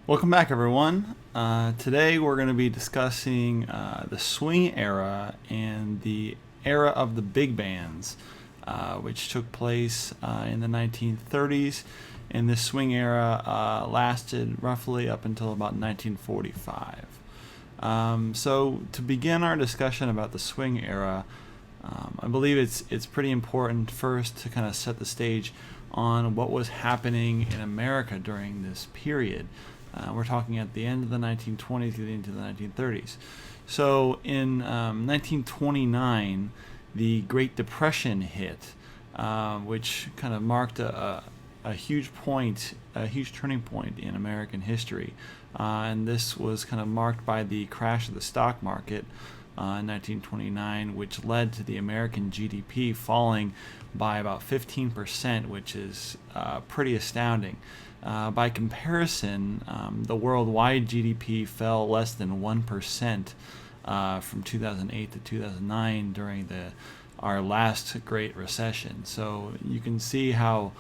Welcome back, everyone. Today we're going to be discussing the swing era and the era of the big bands, which took place in the 1930s. And this swing era lasted roughly up until about 1945. So to begin our discussion about the swing era, I believe it's pretty important first to kind of set the stage on what was happening in America during this period. We're talking at the end of the 1920s to the into the 1930s. So in 1929, the Great Depression hit, which kind of marked a huge point, a huge turning point in American history. And this was kind of marked by the crash of the stock market in 1929, which led to the American GDP falling by about 15%, which is pretty astounding. By comparison, the worldwide GDP fell less than 1% from 2008 to 2009 during our last Great Recession. So you can see how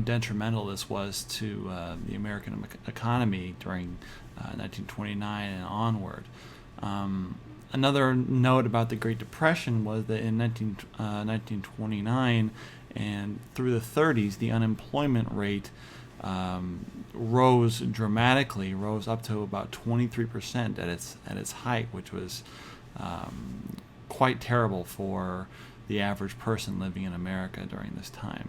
detrimental this was to the American economy during 1929 and onward. Another note about the Great Depression was that in 1929 and through the 30s, the unemployment rate rose dramatically, rose up to about 23% at its height, which was quite terrible for the average person living in America during this time.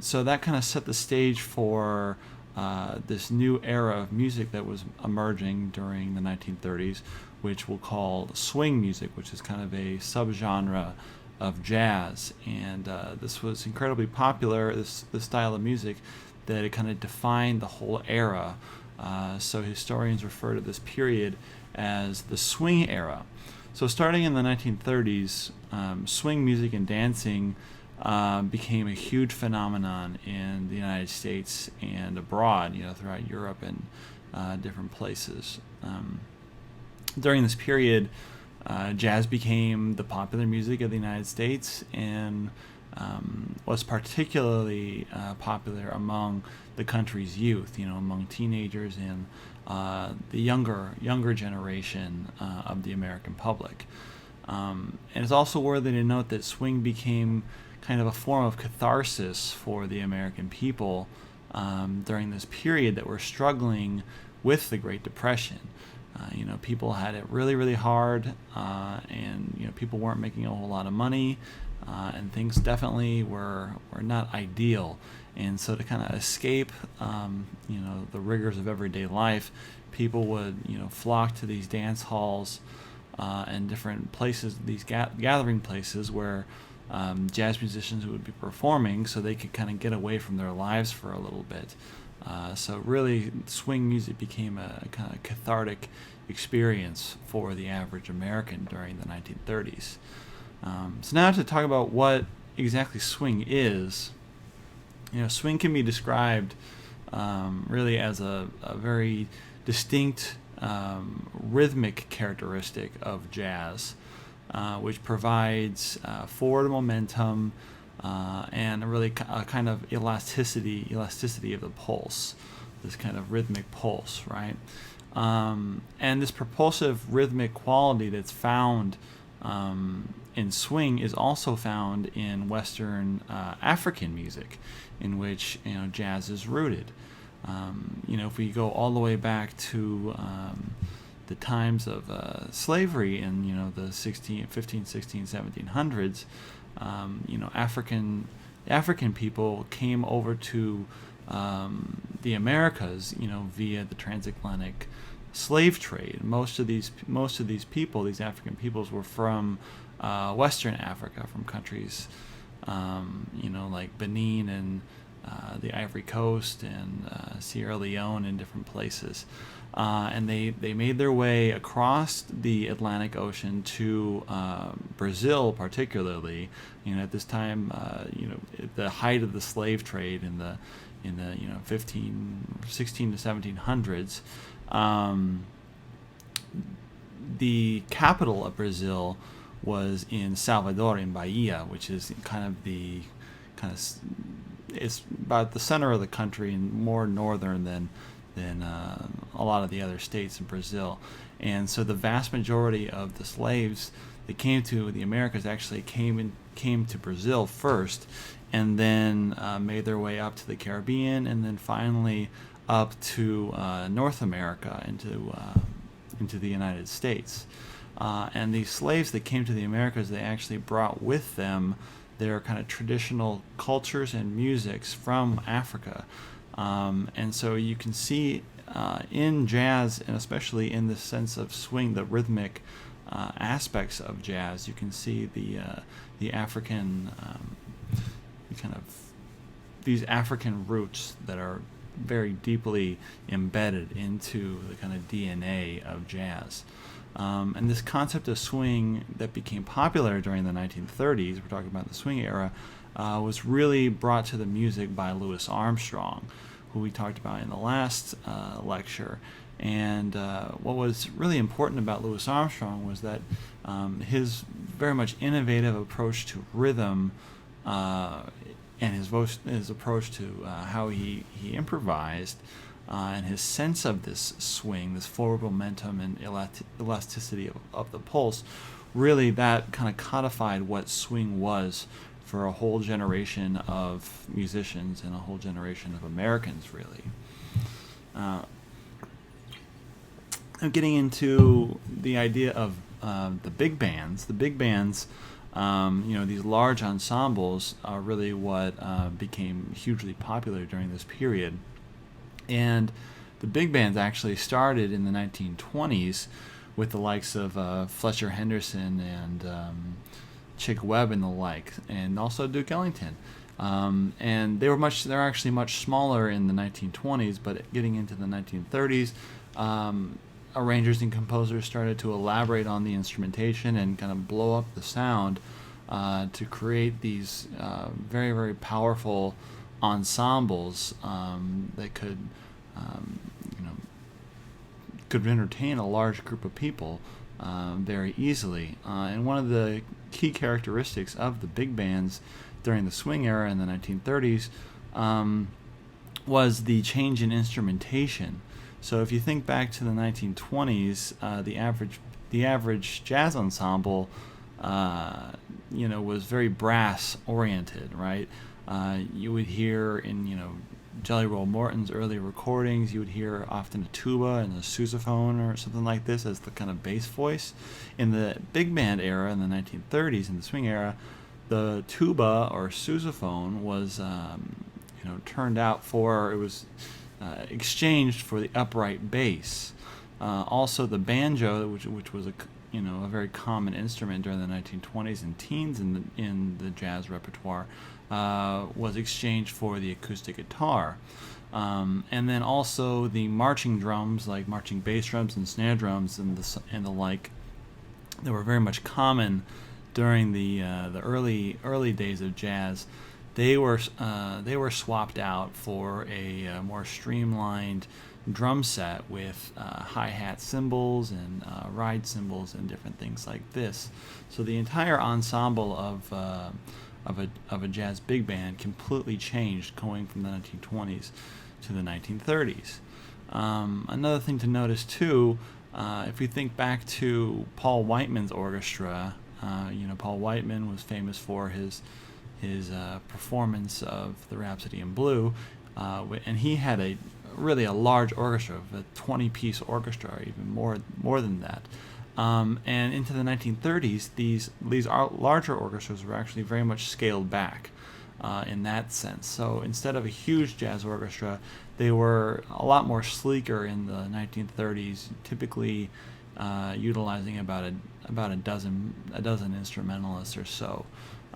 So that kind of set the stage for this new era of music that was emerging during the 1930s, which we'll call swing music, which is kind of a subgenre of jazz. And this was incredibly popular, this style of music, that it kind of defined the whole era. So historians refer to this period as the swing era. So starting in the 1930s, swing music and dancing became a huge phenomenon in the United States and abroad, throughout Europe and different places. During this period, jazz became the popular music of the United States and was particularly popular among the country's youth, among teenagers and the younger generation of the American public. And it's also worthy to note that swing became kind of a form of catharsis for the American people during this period that were struggling with the Great Depression. People had it really, really hard, and people weren't making a whole lot of money, and things definitely were not ideal. And so to kind of escape, the rigors of everyday life, people would, flock to these dance halls and different places, these gathering places where jazz musicians would be performing, so they could kind of get away from their lives for a little bit. So really, swing music became a kind of cathartic experience for the average American during the 1930s. So now to talk about what exactly swing is. Swing can be described really as a very distinct rhythmic characteristic of jazz, which provides forward momentum and a kind of elasticity of the pulse, this kind of rhythmic pulse, right? And this propulsive rhythmic quality that's found in swing is also found in Western African music, in which jazz is rooted. If we go all the way back to the times of slavery in the 15, 16, 1700s, African people came over to the Americas, via the transatlantic slave trade. Most of these people, these African peoples, were from Western Africa, from countries, like Benin and the Ivory Coast and Sierra Leone and different places. And they made their way across the Atlantic Ocean to Brazil, particularly. At this time, at the height of the slave trade in the 16 to 1700s, the capital of Brazil was in Salvador, in Bahia, which is it's about the center of the country and more northern than than a lot of the other states in Brazil. And so the vast majority of the slaves that came to the Americas actually came to Brazil first, and then made their way up to the Caribbean, and then finally up to North America into the United States. And these slaves that came to the Americas, they actually brought with them their kind of traditional cultures and musics from Africa. And so you can see in jazz, and especially in the sense of swing, the rhythmic aspects of jazz, you can see the African kind of these African roots that are very deeply embedded into the kind of DNA of jazz. And this concept of swing that became popular during the 1930s, we're talking about the swing era, was really brought to the music by Louis Armstrong, who we talked about in the last lecture. And what was really important about Louis Armstrong was that his very much innovative approach to rhythm and his approach to how he improvised, and his sense of this swing, this forward momentum and elasticity of the pulse, really that kind of codified what swing was for a whole generation of musicians and a whole generation of Americans, really. Getting into the idea of the big bands. The big bands, these large ensembles are really what became hugely popular during this period. And the big bands actually started in the 1920s with the likes of Fletcher Henderson and Chick Webb and the like, and also Duke Ellington. And they're actually much smaller in the 1920s, but getting into the 1930s, arrangers and composers started to elaborate on the instrumentation and kind of blow up the sound to create these very, very powerful ensembles that could entertain a large group of people very easily. And one of the key characteristics of the big bands during the swing era in the 1930s was the change in instrumentation. So if you think back to the 1920s, the average jazz ensemble, was very brass oriented, right? You would hear in Jelly Roll Morton's early recordings, you would hear often a tuba and a sousaphone or something like this as the kind of bass voice. In the big band era, in the 1930s, in the swing era, the tuba or sousaphone was, exchanged for the upright bass. Also, the banjo, which was a very common instrument during the 1920s and teens in the jazz repertoire, was exchanged for the acoustic guitar. And then also the marching drums, like marching bass drums and snare drums and the like, that were very much common during the early days of jazz. They were swapped out for a more streamlined drum set with hi-hat cymbals and ride cymbals and different things like this. So the entire ensemble of a jazz big band completely changed going from the 1920s to the 1930s. Another thing to notice too, if we think back to Paul Whiteman's orchestra, Paul Whiteman was famous for his performance of the Rhapsody in Blue, and he had a large orchestra, a 20-piece orchestra, or even more than that. And into the 1930s, these larger orchestras were actually very much scaled back in that sense. So instead of a huge jazz orchestra, they were a lot more sleeker in the 1930s, typically utilizing about a dozen instrumentalists or so.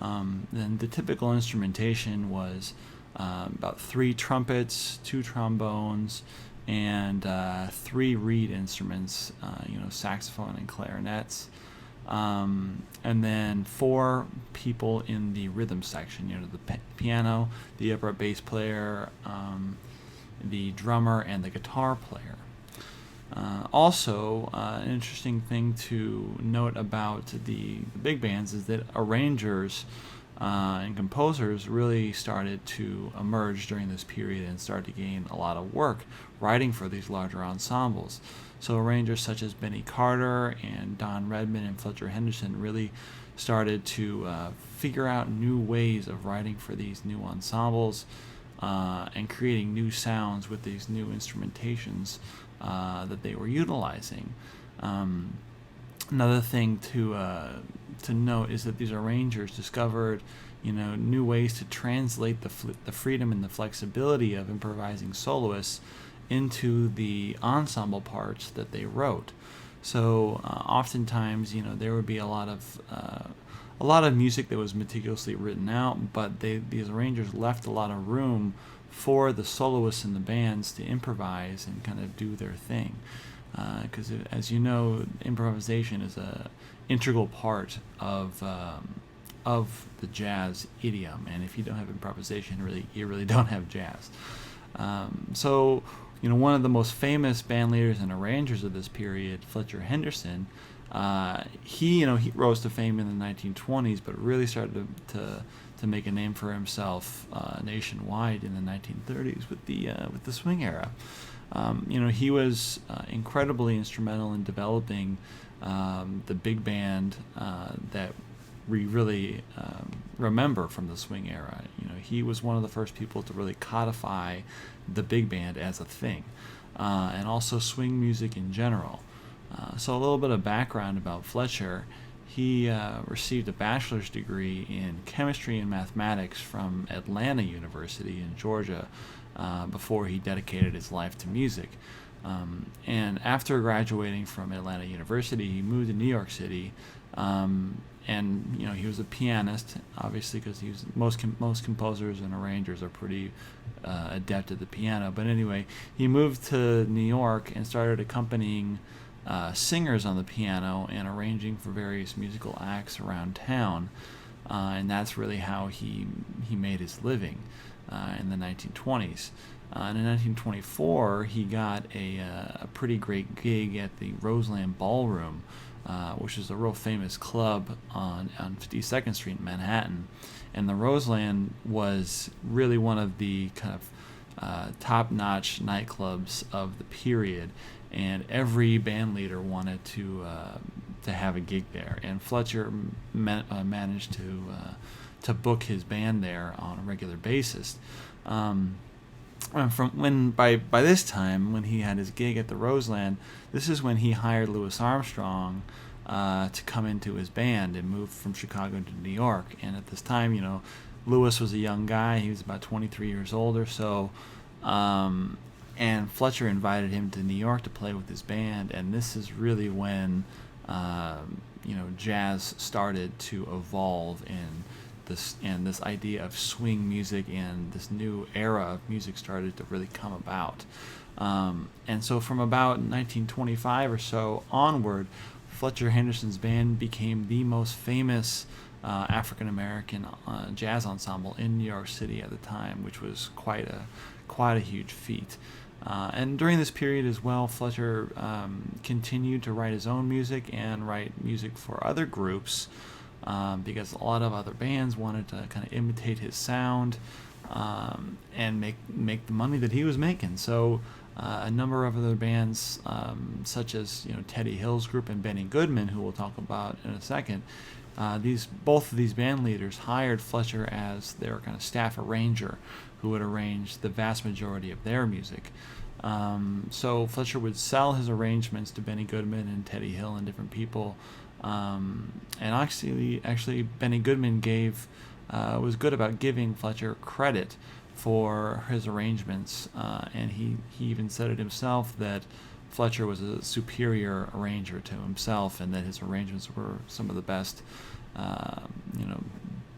Then the typical instrumentation was about 3 trumpets, 2 trombones, and 3 reed instruments, saxophone and clarinets, and then 4 people in the rhythm section, the piano, the upright bass player, the drummer, and the guitar player. Also, an interesting thing to note about the big bands is that arrangers and composers really started to emerge during this period and started to gain a lot of work writing for these larger ensembles. So arrangers such as Benny Carter and Don Redman and Fletcher Henderson really started to figure out new ways of writing for these new ensembles and creating new sounds with these new instrumentations that they were utilizing. Another thing to note is that these arrangers discovered, new ways to translate the freedom and the flexibility of improvising soloists into the ensemble parts that they wrote. So oftentimes, there would be a lot of music that was meticulously written out, but these arrangers left a lot of room for the soloists in the bands to improvise and kind of do their thing. Because as you know, improvisation is a integral part of the jazz idiom, and if you don't have improvisation, you really don't have jazz. So, one of the most famous band leaders and arrangers of this period, Fletcher Henderson, he rose to fame in the 1920s, but really started to make a name for himself nationwide in the 1930s with the swing era. He was incredibly instrumental in developing the big band that we really remember from the swing era. He was one of the first people to really codify the big band as a thing, and also swing music in general. So a little bit of background about Fletcher. He received a bachelor's degree in chemistry and mathematics from Atlanta University in Georgia before he dedicated his life to music. And after graduating from Atlanta University, he moved to New York City, and he was a pianist, obviously, because most composers and arrangers are pretty adept at the piano. But anyway, he moved to New York and started accompanying singers on the piano and arranging for various musical acts around town, and that's really how he made his living in the 1920s. In 1924, he got a pretty great gig at the Roseland Ballroom, which is a real famous club on 52nd Street in Manhattan. And the Roseland was really one of the kind of top-notch nightclubs of the period, and every band leader wanted to have a gig there. And Fletcher managed to book his band there on a regular basis. By this time, when he had his gig at the Roseland, this is when he hired Louis Armstrong to come into his band and moved from Chicago to New York. And at this time, Louis was a young guy. He was about 23 years old or so. And Fletcher invited him to New York to play with his band. And this is really when, jazz started to evolve and this idea of swing music and this new era of music started to really come about. And so from about 1925 or so onward, Fletcher Henderson's band became the most famous African-American jazz ensemble in New York City at the time, which was quite a huge feat. And during this period as well, Fletcher continued to write his own music and write music for other groups, because a lot of other bands wanted to kind of imitate his sound and make the money that he was making. So a number of other bands, such as Teddy Hill's group and Benny Goodman, who we'll talk about in a second, both of these band leaders hired Fletcher as their kind of staff arranger, who would arrange the vast majority of their music. So Fletcher would sell his arrangements to Benny Goodman and Teddy Hill and different people. And actually, Benny Goodman was good about giving Fletcher credit for his arrangements, and he even said it himself that Fletcher was a superior arranger to himself, and that his arrangements were some of the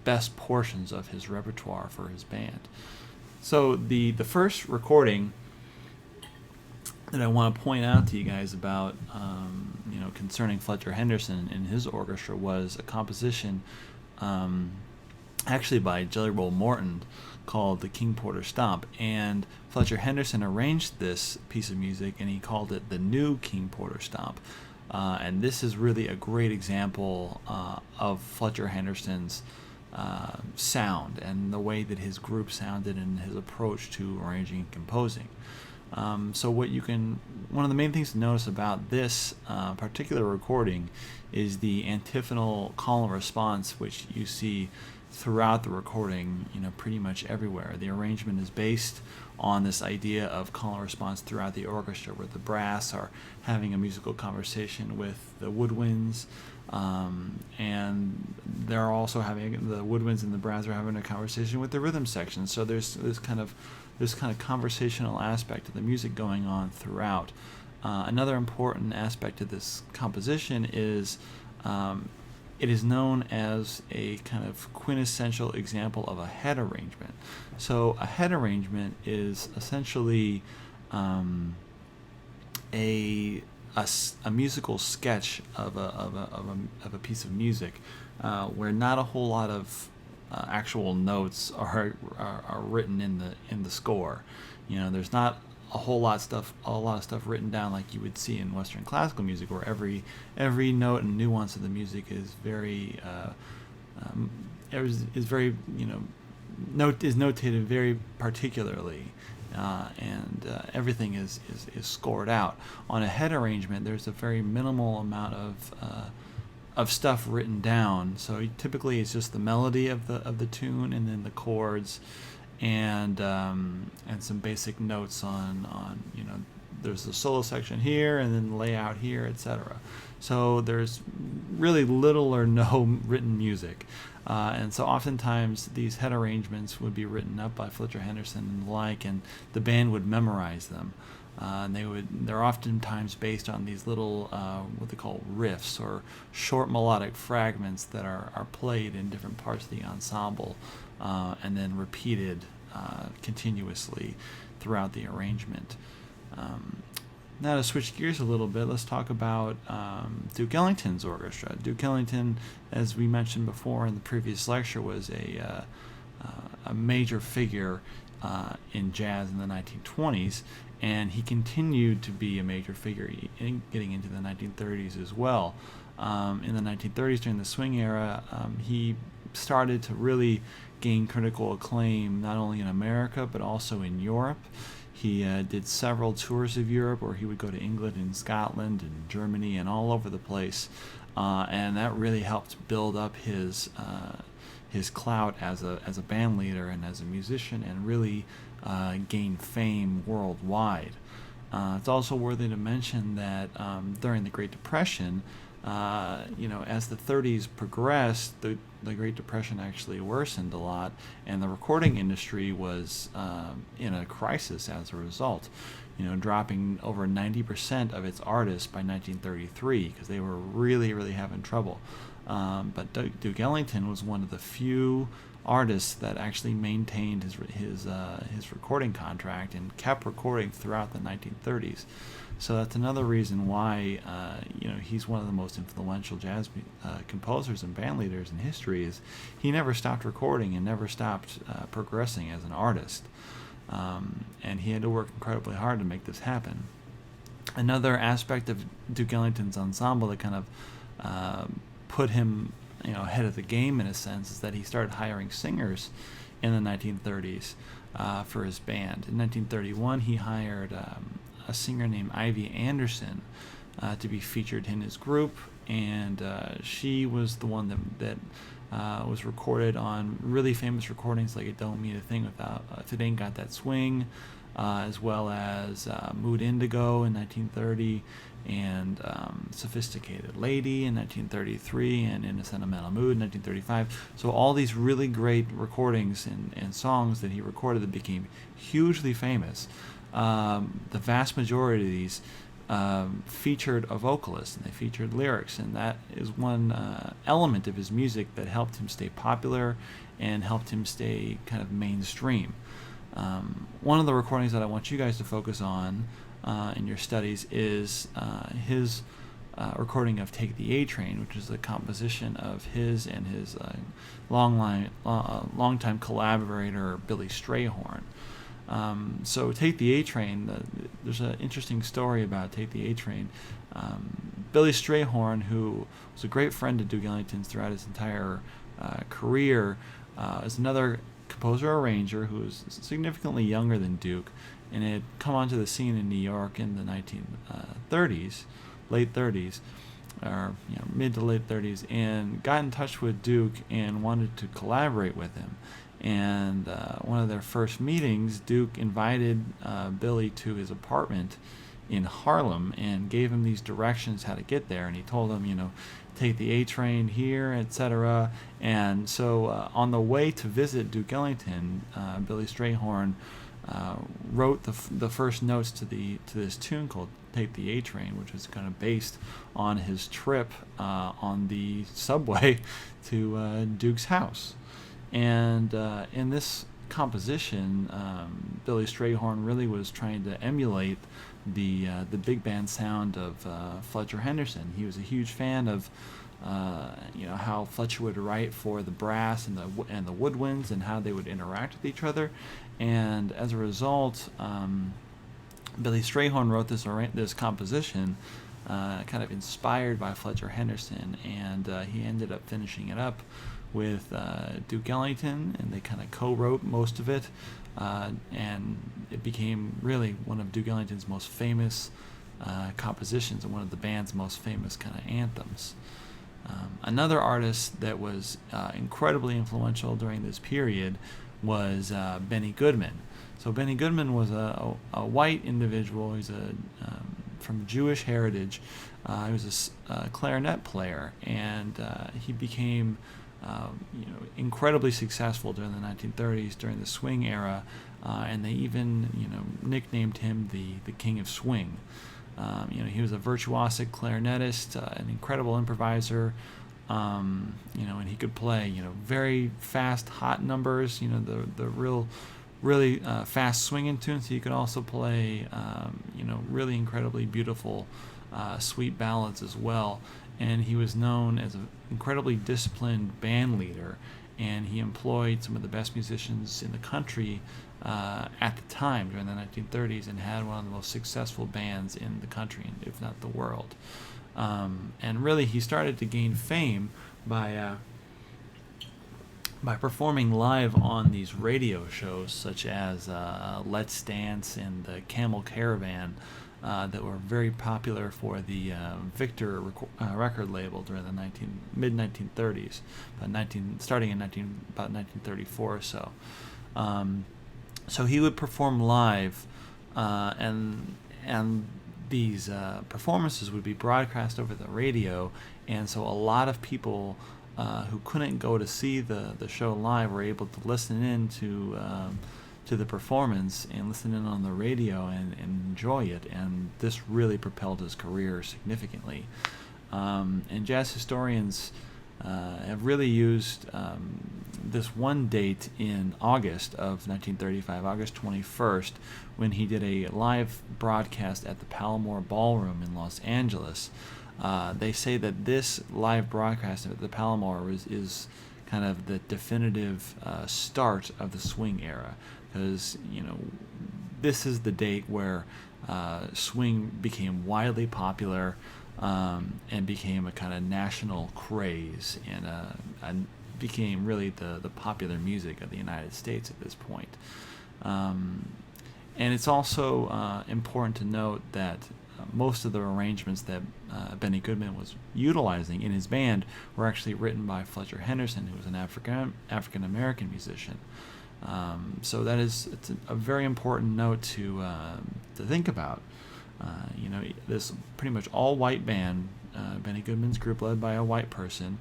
best portions of his repertoire for his band. So the first recording that I want to point out to you guys about, concerning Fletcher Henderson and his orchestra was a composition actually by Jelly Roll Morton called the King Porter Stomp. And Fletcher Henderson arranged this piece of music, and he called it the New King Porter Stomp. And this is really a great example of Fletcher Henderson's sound and the way that his group sounded and his approach to arranging and composing. So one of the main things to notice about this particular recording is the antiphonal call and response, which you see throughout the recording, pretty much everywhere. The arrangement is based on this idea of call and response throughout the orchestra, where the brass are having a musical conversation with the woodwinds, and they're also having, the woodwinds and the brass are having a conversation with the rhythm section. So there's this kind of conversational aspect of the music going on throughout. Another important aspect of this composition is it is known as a kind of quintessential example of a head arrangement. So a head arrangement is essentially a musical sketch of a piece of music where not a whole lot of actual notes are written in the score. There's not a lot of stuff written down like you would see in Western classical music, where every note and nuance of the music is very notated very particularly, and everything is scored out. On a head arrangement, there's a very minimal amount of stuff written down. So typically it's just the melody of the tune, and then the chords, and some basic notes on there's the solo section here, and then the layout here, etc. So there's really little or no written music, and so oftentimes these head arrangements would be written up by Fletcher Henderson and the like, and the band would memorize them. And they're oftentimes based on these little what they call riffs, or short melodic fragments that are played in different parts of the ensemble, and then repeated continuously throughout the arrangement. Now to switch gears a little bit, let's talk about Duke Ellington's orchestra. Duke Ellington, as we mentioned before in the previous lecture, was a major figure in jazz in the 1920s, and he continued to be a major figure getting into the 1930s as well. In the 1930s, during the swing era, he started to really gain critical acclaim, not only in America but also in Europe. He did several tours of Europe, where he would go to England and Scotland and Germany and all over the place, and that really helped build up his clout as a band leader and as a musician, and really gain fame worldwide. It's also worthy to mention that during the Great Depression, as the 30s progressed, the Great Depression actually worsened a lot, and the recording industry was in a crisis as a result, dropping over 90% of its artists by 1933, because they were really, really having trouble. But Duke Ellington was one of the few artists that actually maintained his recording contract and kept recording throughout the 1930s. So that's another reason why he's one of the most influential jazz composers and band leaders in history. Is he never stopped recording and never stopped progressing as an artist, and he had to work incredibly hard to make this happen. Another aspect of Duke Ellington's ensemble that kind of put him ahead of the game in a sense is that he started hiring singers in the 1930s for his band. In 1931, he hired a singer named Ivy Anderson to be featured in his group, and she was the one that was recorded on really famous recordings like It Don't Mean a Thing Without If It Ain't Got That Swing, as well as Mood Indigo in 1930, and Sophisticated Lady in 1933, and In a Sentimental Mood in 1935. So all these really great recordings and songs that he recorded that became hugely famous, the vast majority of these featured a vocalist, and they featured lyrics, and that is one element of his music that helped him stay popular and helped him stay kind of mainstream. One of the recordings that I want you guys to focus on in your studies is his recording of Take the A Train, which is a composition of his and his longtime collaborator Billy Strayhorn. So Take the A Train, there's an interesting story about Take the A Train. Billy Strayhorn, who was a great friend of Duke Ellington's throughout his entire career is another composer arranger who was significantly younger than Duke, and had come onto the scene in New York in the 1930s, late 30s, or mid to late 30s, and got in touch with Duke and wanted to collaborate with him. And one of their first meetings, Duke invited Billy to his apartment in Harlem and gave him these directions how to get there. And he told him, take the A train here, etc. And so on the way to visit Duke Ellington, Billy Strayhorn wrote the first notes to this tune called "Take the A Train," which was kind of based on his trip on the subway to Duke's house. And in this composition, Billy Strayhorn really was trying to emulate the big band sound of Fletcher Henderson. He was a huge fan of how Fletcher would write for the brass and the woodwinds and how they would interact with each other. And as a result, Billy Strayhorn wrote this composition kind of inspired by Fletcher Henderson, and he ended up finishing it up with Duke Ellington, and they kind of co-wrote most of it, and it became really one of Duke Ellington's most famous compositions and one of the band's most famous kind of anthems. Another artist that was incredibly influential during this period was Benny Goodman. So Benny Goodman was a white individual. He's from Jewish heritage. He was a clarinet player, and he became incredibly successful during the 1930s, during the swing era, and they even nicknamed him the King of Swing. He was a virtuosic clarinetist, an incredible improviser, and he could play very fast, hot numbers, the really fast swinging tunes. He could also play really incredibly beautiful sweet ballads as well. And he was known as an incredibly disciplined band leader, and he employed some of the best musicians in the country at the time during the 1930s, and had one of the most successful bands in the country, if not the world. And really, he started to gain fame by performing live on these radio shows such as Let's Dance and the Camel Caravan, that were very popular for the Victor record label during the mid-1930s, starting in about 1934 or so. So he would perform live, and these performances would be broadcast over the radio, and so a lot of people who couldn't go to see the show live were able to listen in to the performance and listen in on the radio and enjoy it, and this really propelled his career significantly. And jazz historians have really used this one date in August of 1935, August 21st, when he did a live broadcast at the Palomar Ballroom in Los Angeles. They say that this live broadcast at the Palomar is kind of the definitive start of the swing era, because this is the date where swing became widely popular and became a kind of national craze, and became really the popular music of the United States at this point. And it's also important to note that most of the arrangements that Benny Goodman was utilizing in his band were actually written by Fletcher Henderson, who was an African American musician. So it's a very important note to think about. This pretty much all white band, Benny Goodman's group, led by a white person,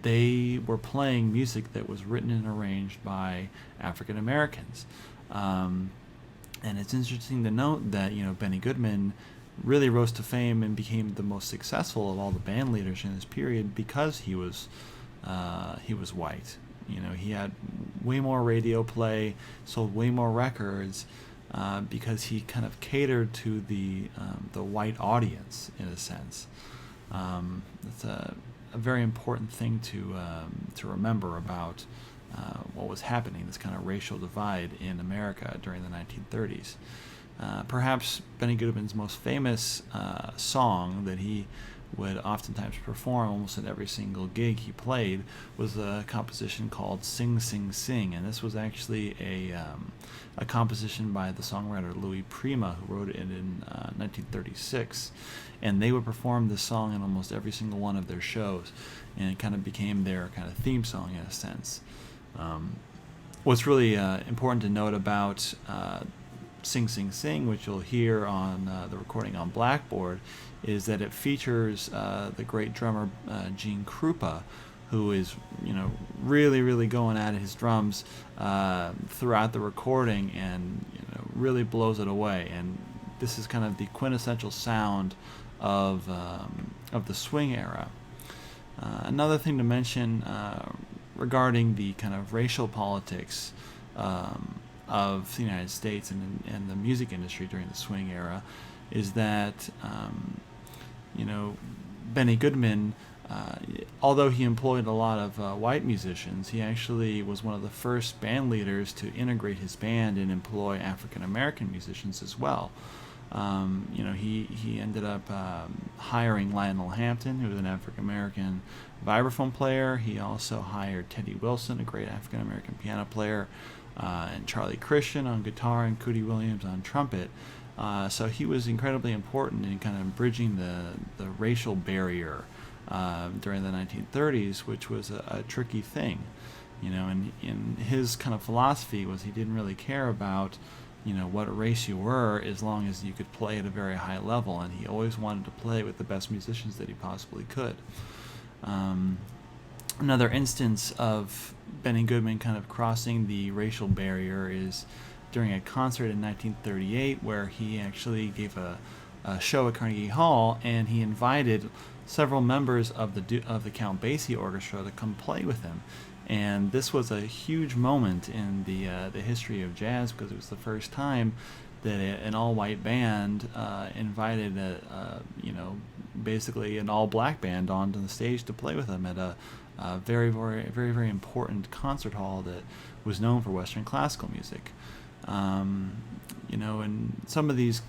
they were playing music that was written and arranged by African Americans. And it's interesting to note that Benny Goodman really rose to fame and became the most successful of all the band leaders in this period because he was white. He had way more radio play, sold way more records, because he kind of catered to the white audience in a sense. That's a very important thing to remember about what was happening, this kind of racial divide in America during the 1930s. Perhaps Benny Goodman's most famous song that he would oftentimes perform almost at every single gig he played was a composition called Sing Sing Sing, and this was actually a composition by the songwriter Louis Prima, who wrote it in 1936, and they would perform this song in almost every single one of their shows, and it kind of became their kind of theme song in a sense. What's really important to note about Sing Sing Sing, which you'll hear on the recording on Blackboard, is that it features the great drummer Gene Krupa, who is really going at his drums throughout the recording, and really blows it away. And this is kind of the quintessential sound of the swing era. Another thing to mention regarding the kind of racial politics of the United States and the music industry during the swing era is that Benny Goodman, although he employed a lot of white musicians, he actually was one of the first band leaders to integrate his band and employ African American musicians as well. He ended up hiring Lionel Hampton, who was an African American vibraphone player. He also hired Teddy Wilson, a great African American piano player, and Charlie Christian on guitar and Cootie Williams on trumpet. So he was incredibly important in kind of bridging the racial barrier during the 1930s, which was a tricky thing. And his kind of philosophy was he didn't really care about what race you were, as long as you could play at a very high level, and he always wanted to play with the best musicians that he possibly could. Another instance of Benny Goodman kind of crossing the racial barrier is during a concert in 1938, where he actually gave a show at Carnegie Hall, and he invited several members of the Count Basie Orchestra to come play with him. And this was a huge moment in the history of jazz, because it was the first time that an all-white band invited basically an all-black band onto the stage to play with them at a very, very, very, very important concert hall that was known for Western classical music. And some of these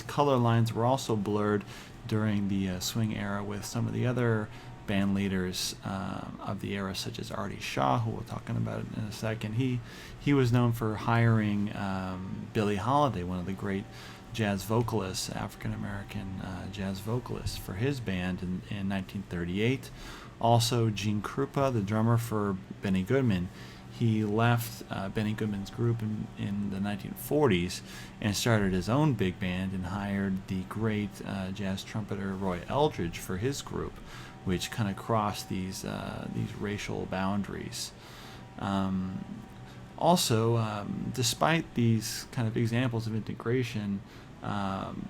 color lines were also blurred during the swing era with some of the other band leaders of the era, such as Artie Shaw, who we'll talk about in a second. He was known for hiring Billie Holiday, one of the great jazz vocalists, African-American jazz vocalists, for his band in 1938. Also, Gene Krupa, the drummer for Benny Goodman, he left Benny Goodman's group in the 1940s and started his own big band and hired the great jazz trumpeter Roy Eldridge for his group, which kind of crossed these racial boundaries. Also, despite these kind of examples of integration,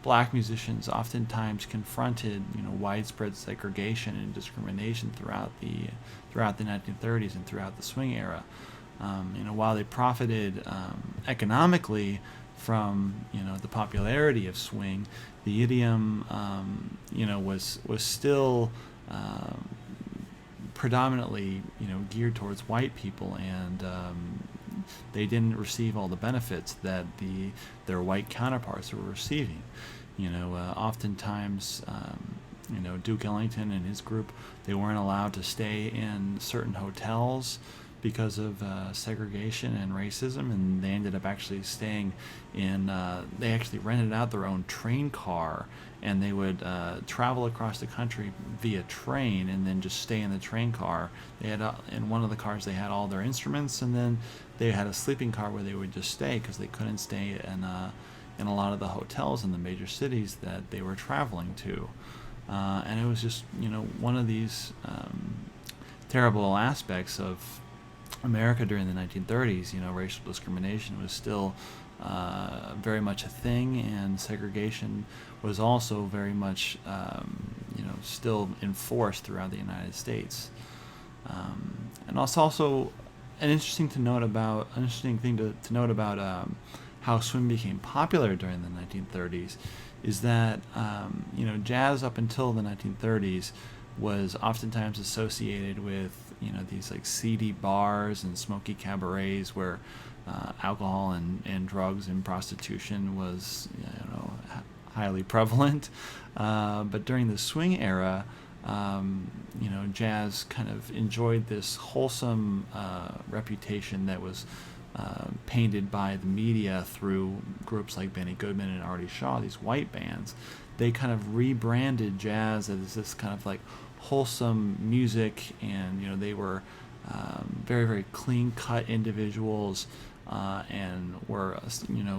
black musicians oftentimes confronted widespread segregation and discrimination throughout the 1930s and throughout the swing era. While they profited economically from the popularity of swing, the idiom was still predominantly geared towards white people, and they didn't receive all the benefits that their white counterparts were receiving. Oftentimes Duke Ellington and his group, they weren't allowed to stay in certain hotels because of segregation and racism, and they ended up actually staying in, they actually rented out their own train car, and they would travel across the country via train and then just stay in the train car. They had, in one of the cars, they had all their instruments, and then they had a sleeping car where they would just stay, because they couldn't stay in a lot of the hotels in the major cities that they were traveling to. And it was just, one of these terrible aspects of America during the 1930s. Racial discrimination was still very much a thing, and segregation was also very much, still enforced throughout the United States. And also an interesting thing to note about how swing became popular during the 1930s is that jazz up until the 1930s was oftentimes associated with these like seedy bars and smoky cabarets where alcohol and drugs and prostitution was highly prevalent. But during the swing era, jazz kind of enjoyed this wholesome reputation that was painted by the media through groups like Benny Goodman and Artie Shaw, these white bands. They kind of rebranded jazz as this kind of like wholesome music, and they were very, very clean-cut individuals, and were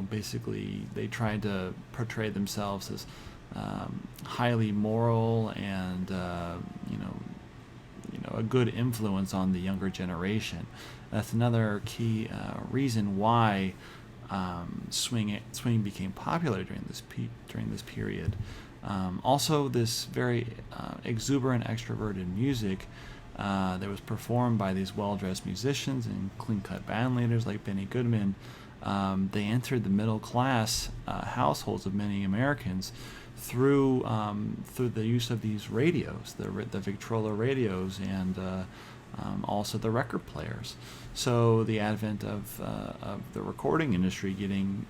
basically they tried to portray themselves as highly moral and a good influence on the younger generation. That's another key reason why swing became popular during this period. Also, this very exuberant, extroverted music that was performed by these well-dressed musicians and clean-cut band leaders like Benny Goodman. They entered the middle-class households of many Americans through the use of these radios, the Victrola radios, and also the record players. So the advent of the recording industry getting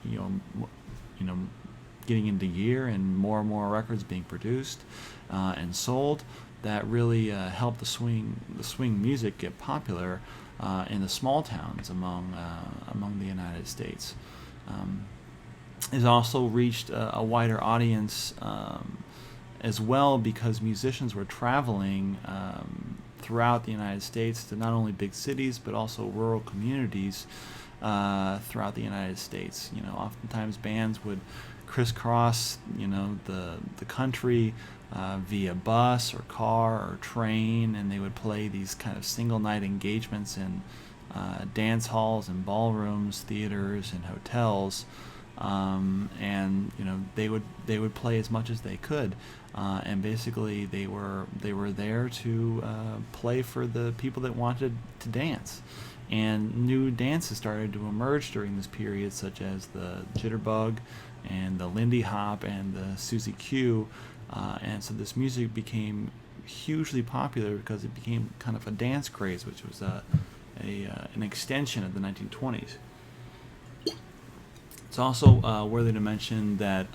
into gear, and more records being produced and sold, that really helped the swing music get popular in the small towns among the United States. It also reached a wider audience as well, because musicians were traveling throughout the United States to not only big cities but also rural communities throughout the United States. Oftentimes bands would crisscross the country via bus or car or train, and they would play these kind of single night engagements in dance halls and ballrooms, theaters, and hotels. And they would play as much as they could, and basically they were there to play for the people that wanted to dance. And new dances started to emerge during this period, such as the jitterbug and the Lindy Hop and the Susie Q, and so this music became hugely popular because it became kind of a dance craze, which was an extension of the 1920s. It's also worthy to mention that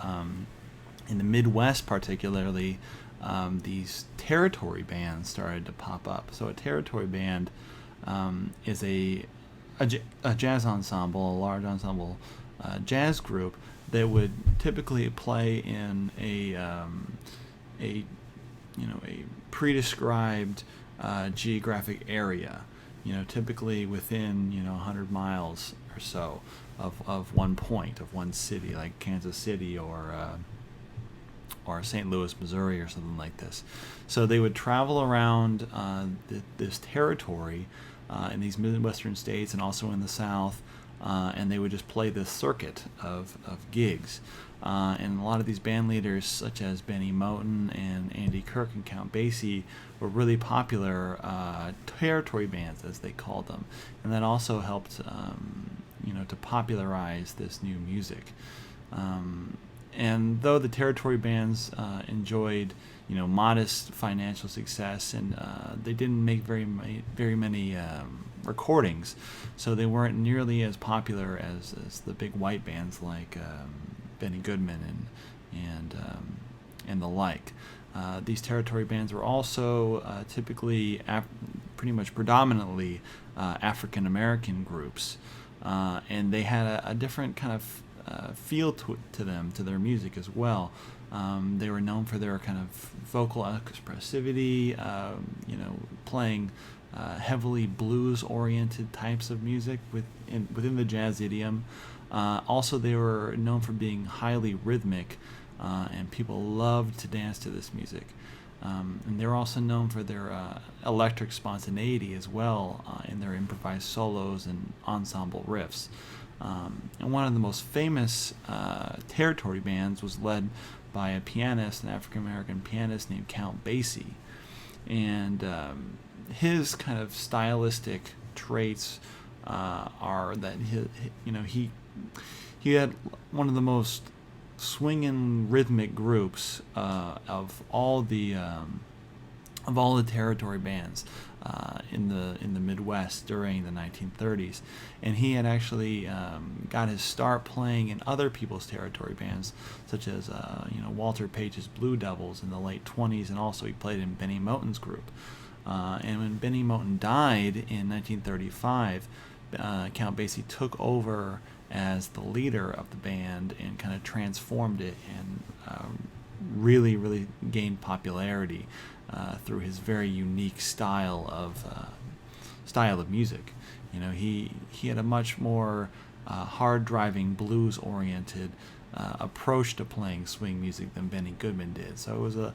in the Midwest particularly, these territory bands started to pop up. So a territory band is a jazz ensemble, a large ensemble jazz group that would typically play in a pre-described geographic area, typically within 100 miles or so of one point, of one city, like Kansas City or St. Louis, Missouri, or something like this. So they would travel around this territory in these Midwestern states and also in the South, and they would just play this circuit of gigs. And a lot of these band leaders, such as Benny Moten and Andy Kirk and Count Basie, were really popular territory bands, as they called them, and that also helped to popularize this new music. And though the territory bands enjoyed modest financial success, and they didn't make very many recordings, so they weren't nearly as popular as the big white bands like Benny Goodman and the like. These territory bands were also typically pretty much predominantly African American groups, and they had a different kind of feel to them, to their music as well. They were known for their kind of vocal expressivity, playing heavily blues-oriented types of music within the jazz idiom. Also, they were known for being highly rhythmic, and people loved to dance to this music. And they were also known for their electric spontaneity as well, in their improvised solos and ensemble riffs. And one of the most famous territory bands was led by a pianist, an African-American pianist named Count Basie. And his kind of stylistic traits are that he had one of the most swinging rhythmic groups of all the of all the territory bands in the Midwest during the 1930s, and he had actually got his start playing in other people's territory bands, such as Walter Page's Blue Devils in the late 20s, and also he played in Benny Moten's group. And when Benny Moten died in 1935, Count Basie took over as the leader of the band and kind of transformed it and really, really gained popularity through his very unique style of music. He had a much more hard-driving, blues-oriented approach to playing swing music than Benny Goodman did. So it was a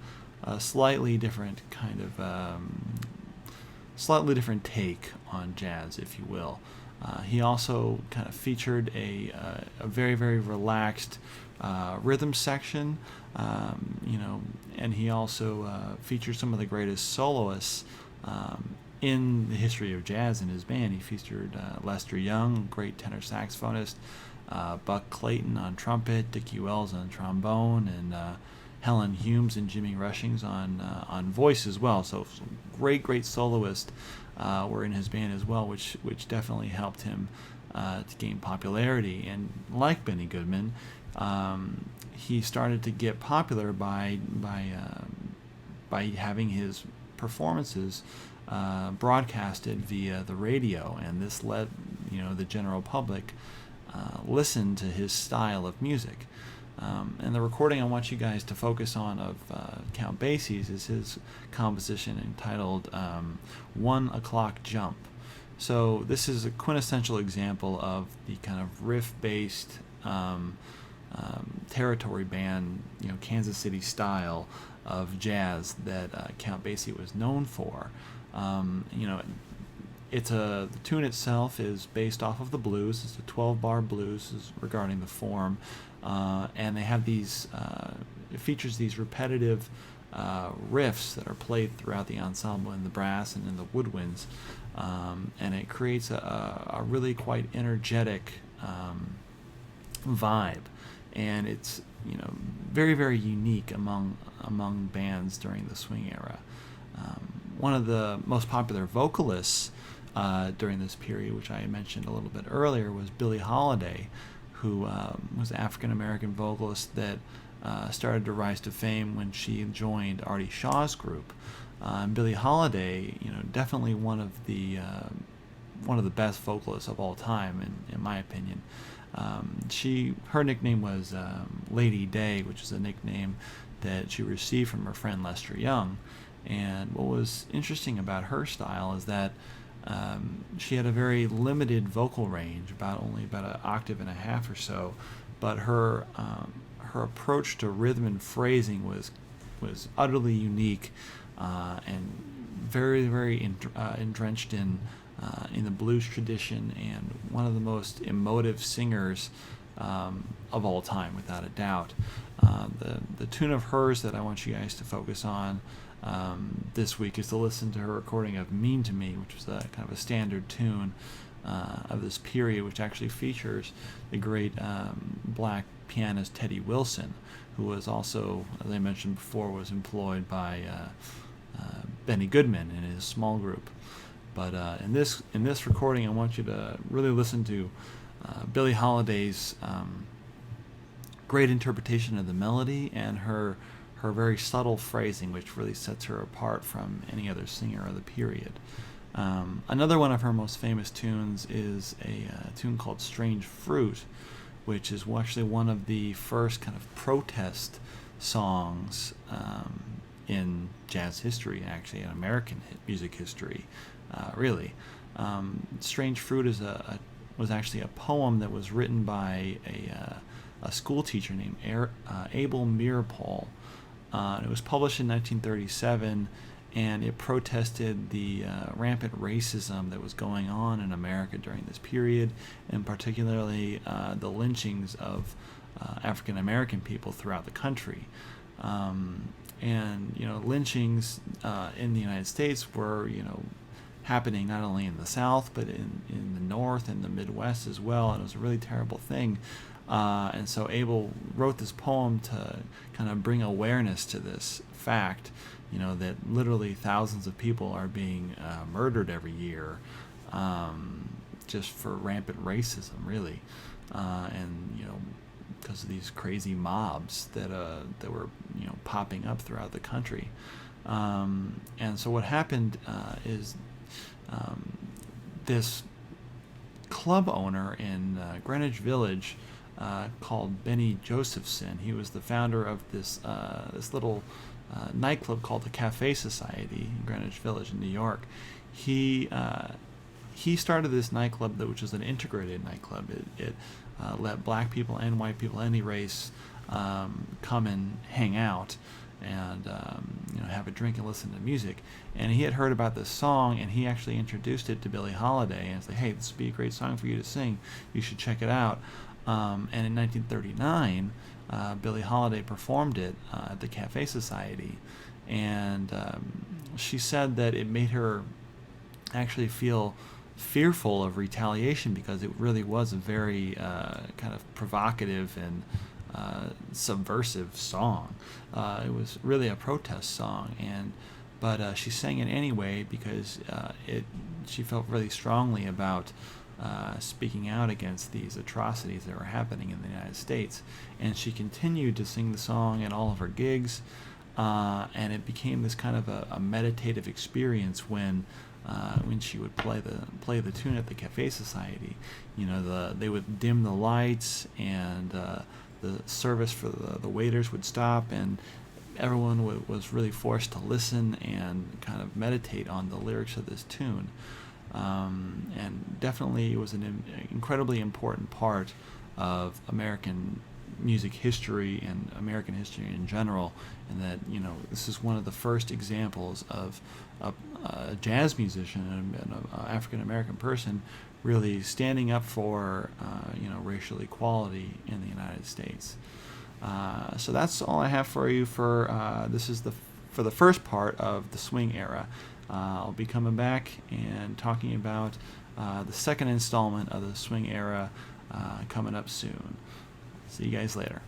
slightly different kind of slightly different take on jazz, if you will. He also kind of featured a very, very relaxed rhythm section, and he also featured some of the greatest soloists in the history of jazz in his band. He featured Lester Young, great tenor saxophonist, Buck Clayton on trumpet, Dickie Wells on trombone, and Helen Humes and Jimmy Rushings on voice as well. So some great soloists were in his band as well, which definitely helped him to gain popularity. And like Benny Goodman, he started to get popular by having his performances broadcasted via the radio, and this let the general public listen to his style of music. And the recording I want you guys to focus on of Count Basie's is his composition entitled 1 O'Clock Jump. So this is a quintessential example of the kind of riff-based territory band, Kansas City style of jazz that Count Basie was known for. The tune itself is based off of the blues. It's a 12-bar blues regarding the form, and they have these. It features these repetitive riffs that are played throughout the ensemble in the brass and in the woodwinds, and it creates a really quite energetic vibe, and it's very, very unique among bands during the swing era. One of the most popular vocalists during this period, which I mentioned a little bit earlier, was Billie Holiday, who was an African-American vocalist that started to rise to fame when she joined Artie Shaw's group. Billie Holiday, definitely one of the best vocalists of all time, in my opinion. Her nickname was Lady Day, which is a nickname that she received from her friend Lester Young. And what was interesting about her style is that she had a very limited vocal range, only about an octave and a half or so, but her approach to rhythm and phrasing was utterly unique and very, very entrenched in the blues tradition, and one of the most emotive singers of all time, without a doubt. The tune of hers that I want you guys to focus on this week is to listen to her recording of Mean to Me, which was a kind of a standard tune of this period, which actually features the great black pianist Teddy Wilson, who was also, as I mentioned before, was employed by Benny Goodman in his small group. But in this recording, I want you to really listen to Billie Holiday's great interpretation of the melody and her very subtle phrasing, which really sets her apart from any other singer of the period. Another one of her most famous tunes is a tune called Strange Fruit, which is actually one of the first kind of protest songs in jazz history, actually in American music history, really. Strange Fruit was actually a poem that was written by a school teacher named Abel Meeropol. It was published in 1937, and it protested the rampant racism that was going on in America during this period, and particularly the lynchings of African American people throughout the country. Lynchings in the United States were, happening not only in the South, but in the North and the Midwest as well, and it was a really terrible thing. And so Abel wrote this poem to kind of bring awareness to this fact, that literally thousands of people are being murdered every year, just for rampant racism, really, and because of these crazy mobs that were popping up throughout the country. And so what happened is this club owner in Greenwich Village called Benny Josephson. He was the founder of this little nightclub called the Cafe Society in Greenwich Village in New York. He started this nightclub which was an integrated nightclub. It let black people and white people, any race, come and hang out and have a drink and listen to music. And he had heard about this song, and he actually introduced it to Billie Holiday and said, "Hey, this would be a great song for you to sing. You should check it out." And in 1939, Billie Holiday performed it at the Cafe Society, and she said that it made her actually feel fearful of retaliation, because it really was a very kind of provocative and subversive song. It was really a protest song, but she sang it anyway because she felt really strongly about speaking out against these atrocities that were happening in the United States. And she continued to sing the song at all of her gigs, and it became this kind of a meditative experience when she would play the tune at the Cafe Society. They would dim the lights, and the service for the waiters would stop, and everyone was really forced to listen and kind of meditate on the lyrics of this tune. And definitely it was an incredibly important part of American music history and American history in general, and that this is one of the first examples of a jazz musician and an African American person really standing up for racial equality in the United States. So that's all I have for you for for the first part of the swing era. I'll be coming back and talking about the second installment of the swing era coming up soon. See you guys later.